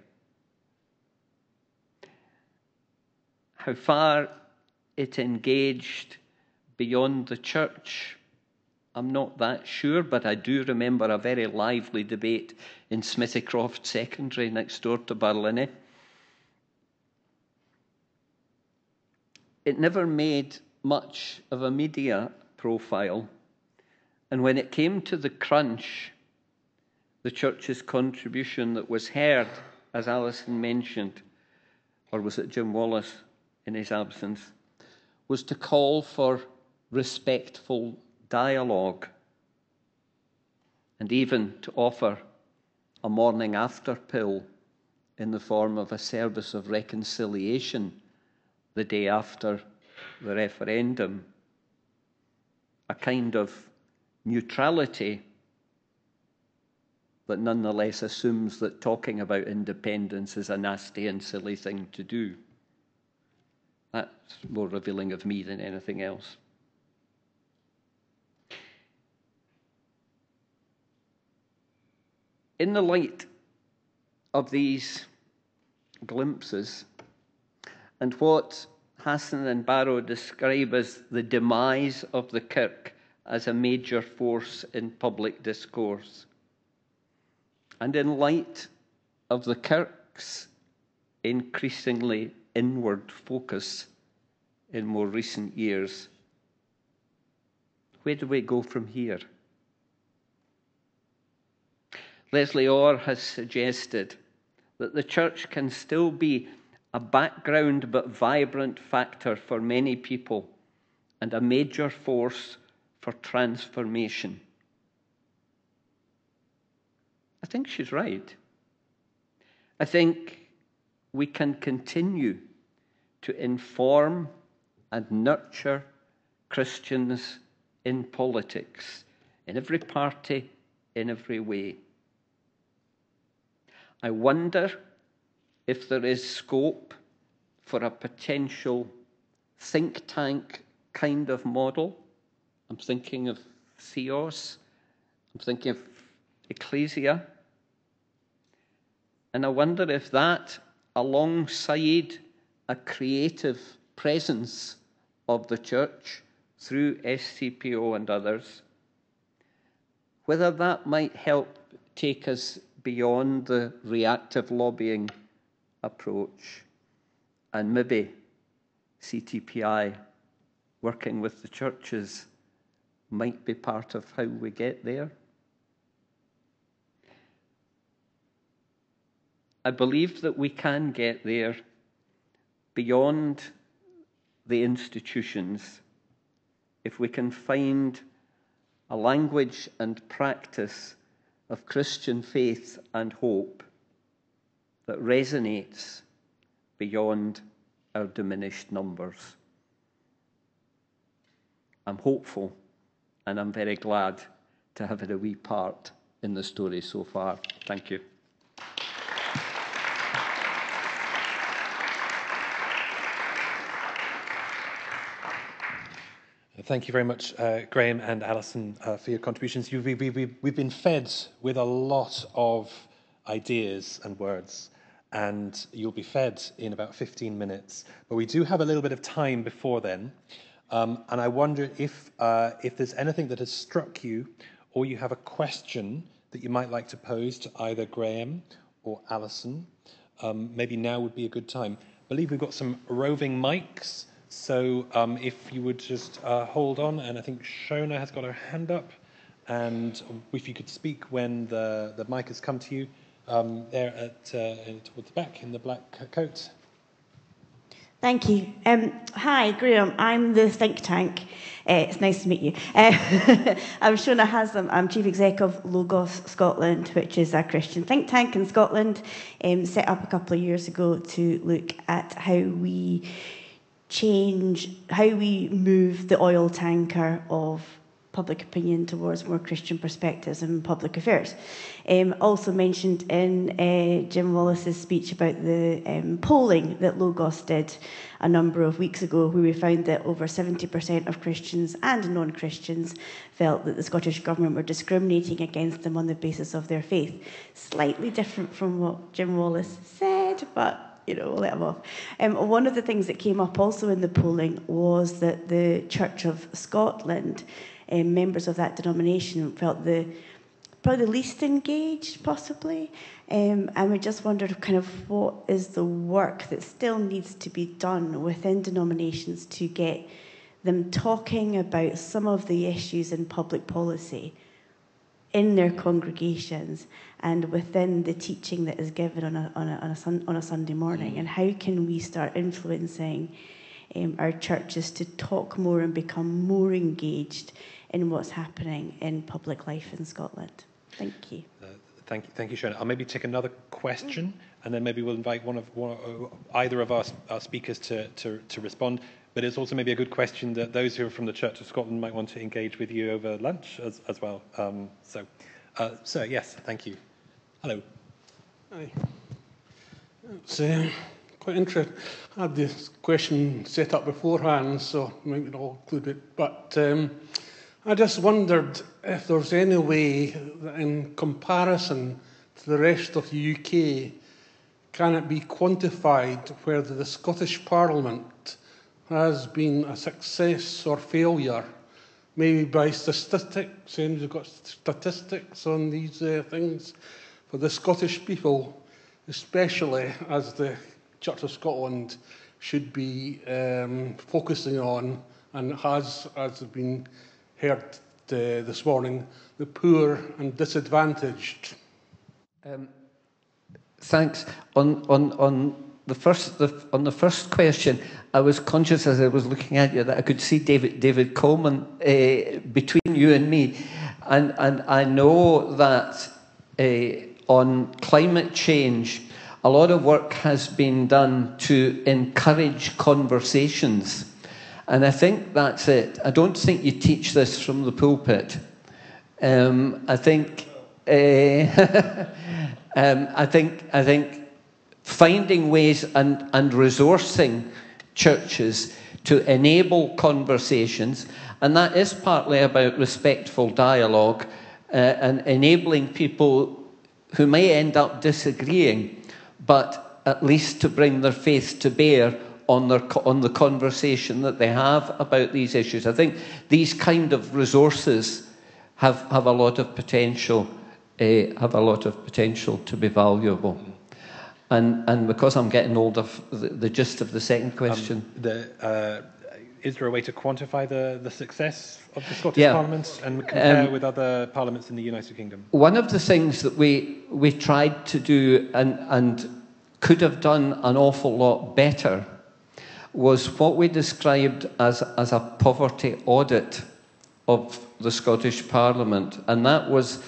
How far it engaged beyond the church, I'm not that sure, but I do remember a very lively debate in Smithycroft Secondary next door to Barlinnie. It never made much of a media profile, and when it came to the crunch, the church's contribution that was heard, as Alison mentioned, or was it Jim Wallace in his absence, was to call for respectful dialogue and even to offer a morning after pill in the form of a service of reconciliation the day after the referendum, a kind of neutrality that nonetheless assumes that talking about independence is a nasty and silly thing to do. That's more revealing of me than anything else. In the light of these glimpses, and what Hassan and Barrow describe as the demise of the Kirk as a major force in public discourse, and in light of the Kirk's increasingly inward focus in more recent years, where do we go from here? Leslie Orr has suggested that the church can still be a background but vibrant factor for many people and a major force for transformation. I think she's right. I think we can continue to inform and nurture Christians in politics, in every party, in every way. I wonder if there is scope for a potential think tank kind of model. I'm thinking of theos. I'm thinking of ecclesia. And I wonder if that, alongside a creative presence of the church through SCPO and others, whether that might help take us beyond the reactive lobbying approach, and maybe CTPI working with the churches might be part of how we get there. I believe that we can get there beyond the institutions if we can find a language and practice of Christian faith and hope that resonates beyond our diminished numbers. I'm hopeful, and I'm very glad to have had a wee part in the story so far. Thank you. Thank you very much, Graham and Alison, for your contributions. We've been fed with a lot of ideas and words, and you'll be fed in about 15 minutes. But we do have a little bit of time before then, and I wonder if there's anything that has struck you, or you have a question that you might like to pose to either Graham or Alison. Maybe now would be a good time. I believe we've got some roving mics. So if you would just hold on, and I think Shona has got her hand up, and if you could speak when the mic has come to you, there towards the back in the black coat. Thank you. Hi, Graham. I'm the think tank. It's nice to meet you. I'm Shona Haslam. I'm Chief Exec of Logos Scotland, which is a Christian think tank in Scotland, set up a couple of years ago to look at how we move the oil tanker of public opinion towards more Christian perspectives in public affairs. Also mentioned in Jim Wallace's speech about the polling that Logos did a number of weeks ago, where we found that over 70% of Christians and non-Christians felt that the Scottish Government were discriminating against them on the basis of their faith. Slightly different from what Jim Wallace said, but we'll let him off. One of the things that came up also in the polling was that the Church of Scotland, members of that denomination, felt probably the least engaged, possibly. And we just wondered kind of what is the work that still needs to be done within denominations to get them talking about some of the issues in public policy in their congregations and within the teaching that is given on a Sunday morning, and how can we start influencing our churches to talk more and become more engaged in what's happening in public life in Scotland. Thank you. Thank you, Shona. I'll maybe take another question, and then maybe we'll invite either of our speakers to respond. But it's also maybe a good question that those who are from the Church of Scotland might want to engage with you over lunch as well. So yes, thank you. Hello. Hi. It's quite interesting. I had this question set up beforehand, so maybe I'll include it. But I just wondered if there's any way that in comparison to the rest of the UK, can it be quantified whether the Scottish Parliament has been a success or failure, maybe by statistics, and we've got statistics on these things for the Scottish people, especially as the Church of Scotland should be focusing on, and has, as has been heard this morning, the poor and disadvantaged. Thanks. On the first question, I was conscious as I was looking at you that I could see David Coleman between you and me, and I know that on climate change, a lot of work has been done to encourage conversations, and I think that's it. I don't think you teach this from the pulpit. I think finding ways and resourcing churches to enable conversations, and that is partly about respectful dialogue and enabling people who may end up disagreeing, but at least to bring their faith to bear on the conversation that they have about these issues. I think these kind of resources have a lot of potential, to be valuable. And because I'm getting older, the gist of the second question. Is there a way to quantify the success of the Scottish Parliament and compare with other parliaments in the United Kingdom? One of the things that we tried to do and could have done an awful lot better was what we described as a poverty audit of the Scottish Parliament. And that was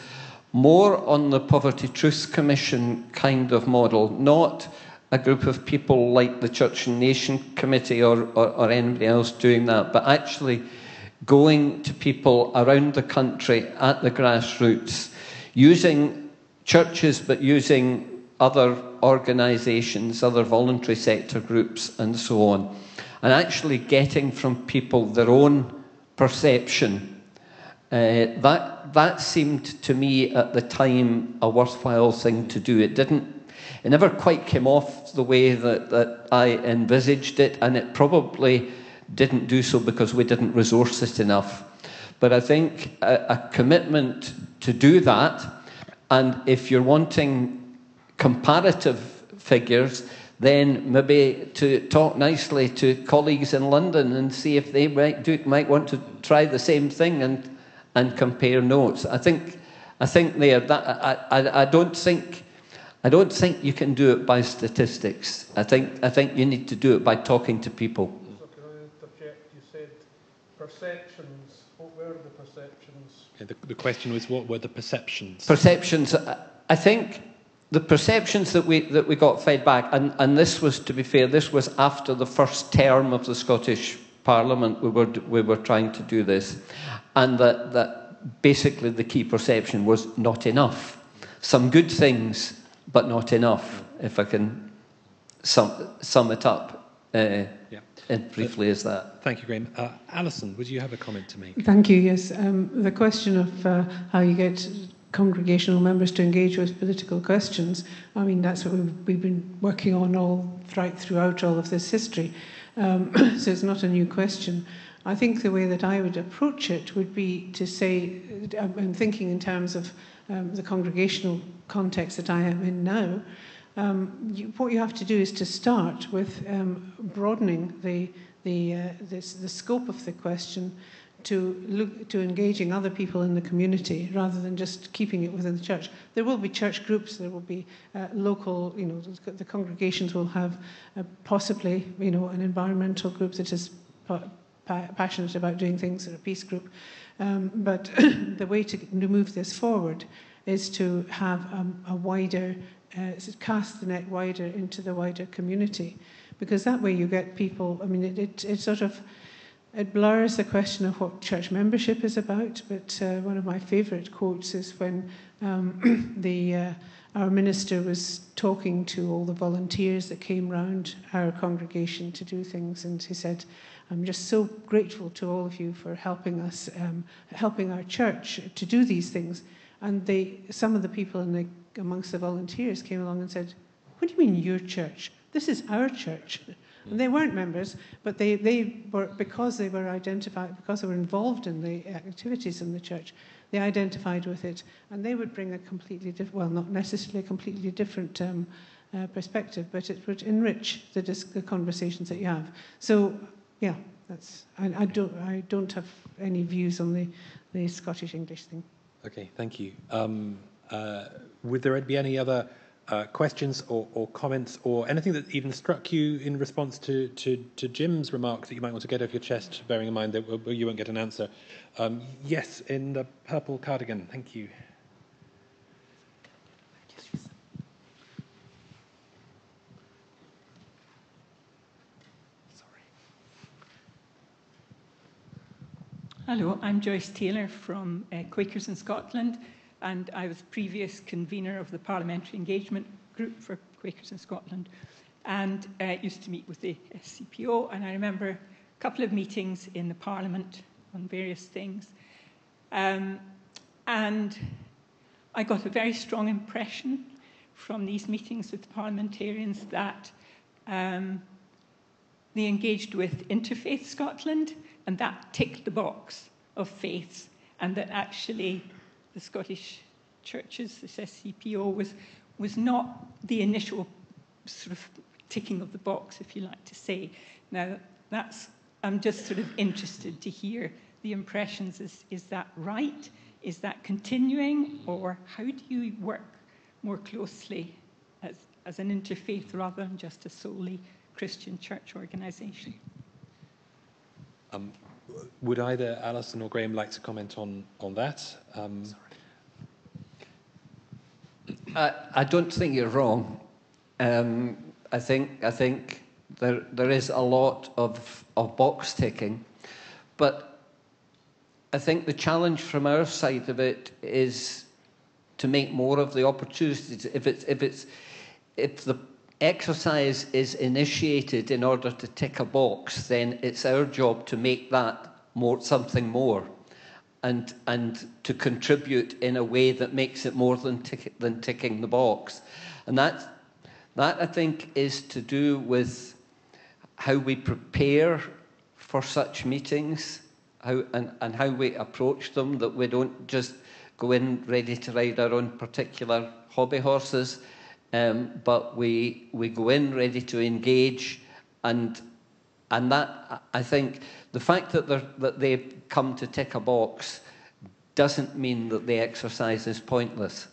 more on the Poverty Truth Commission kind of model, not a group of people like the Church and Nation Committee or anybody else doing that, but actually going to people around the country at the grassroots, using churches but using other organisations, other voluntary sector groups and so on, and actually getting from people their own perception. That seemed to me at the time a worthwhile thing to do. It never quite came off the way that I envisaged it, and it probably didn't do so because we didn't resource it enough. But I think a commitment to do that, and if you're wanting comparative figures, then maybe to talk nicely to colleagues in London and see if they might want to try the same thing and compare notes. I think there that I don't think you can do it by statistics. I think you need to do it by talking to people. So can I interject? You said perceptions. What were the perceptions? Yeah, the question was, what were the perceptions? Perceptions. I think the perceptions that we got fed back, and this was, to be fair, this was after the first term of the Scottish Parliament. We were trying to do this, and that basically the key perception was not enough. Some good things, but not enough. If I can sum it up briefly as that. Thank you, Graham. Alison, would you have a comment to make? Thank you, yes. The question of how you get congregational members to engage with political questions, I mean, that's what we've been working on throughout all of this history. So it's not a new question. I think the way that I would approach it would be to say, I'm thinking in terms of the congregational context that I am in now, what you have to do is to start with broadening the scope of the question to look to engaging other people in the community rather than just keeping it within the church. There will be church groups, there will be local, the congregations will have possibly, an environmental group that is passionate about doing things, or a peace group. But the way to move this forward is to have a wider, cast the net wider into the wider community, because that way you get people, I mean, it blurs the question of what church membership is about, but one of my favourite quotes is when our minister was talking to all the volunteers that came round our congregation to do things, and he said, "I'm just so grateful to all of you for helping us, helping our church to do these things." And some of the people amongst the volunteers came along and said, "What do you mean your church? This is our church." And they weren't members, but they were, because they were identified, because they were involved in the activities in the church, they identified with it, and they would bring a completely different, well, not necessarily a completely different perspective, but it would enrich the conversations that you have. So, yeah, I don't have any views on the Scottish English thing. Okay, thank you. Would there be any other questions or comments or anything that even struck you in response to Jim's remarks that you might want to get off your chest, bearing in mind that you won't get an answer? Yes, in the purple cardigan. Thank you. Hello, I'm Joyce Taylor from Quakers in Scotland, and I was previous convener of the Parliamentary Engagement Group for Quakers in Scotland, and used to meet with the SCPO. And I remember couple of meetings in the Parliament on various things. And I got a very strong impression from these meetings with the parliamentarians that they engaged with Interfaith Scotland, and that ticked the box of faiths, and that actually the Scottish churches, this SCPO, was not the initial sort of ticking of the box, if you like to say. Now, I'm just sort of interested to hear the impressions. Is that right? Is that continuing? Or how do you work more closely as an interfaith rather than just a solely Christian church organisation? Would either Alison or Graham like to comment on that? I don't think you're wrong. I think there is a lot of box ticking, but I think the challenge from our side of it is to make more of the opportunities. If the exercise is initiated in order to tick a box, then it's our job to make that something more, and to contribute in a way that makes it more than ticking the box. And that I think is to do with how we prepare for such meetings, and how we approach them, that we don't just go in ready to ride our own particular hobby horses, but we go in ready to engage, and that, I think, the fact that they come to tick a box doesn't mean that the exercise is pointless.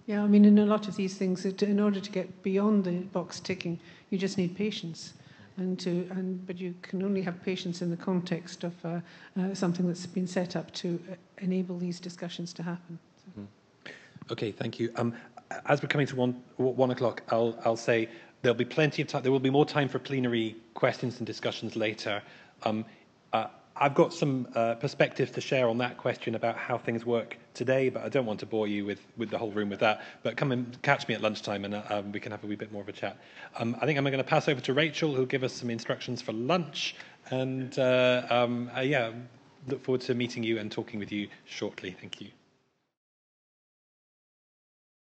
Yeah, I mean, in a lot of these things, in order to get beyond the box ticking, you just need patience. But you can only have patience in the context of something that's been set up to enable these discussions to happen. So. Okay, thank you. As we're coming to 1 o'clock, I'll say there'll be plenty of time. There will be more time for plenary questions and discussions later. I've got some perspectives to share on that question about how things work today, but I don't want to bore you with the whole room with that. But come and catch me at lunchtime, and we can have a wee bit more of a chat. I think I'm going to pass over to Rachel, who'll give us some instructions for lunch. And yeah, look forward to meeting you and talking with you shortly. Thank you.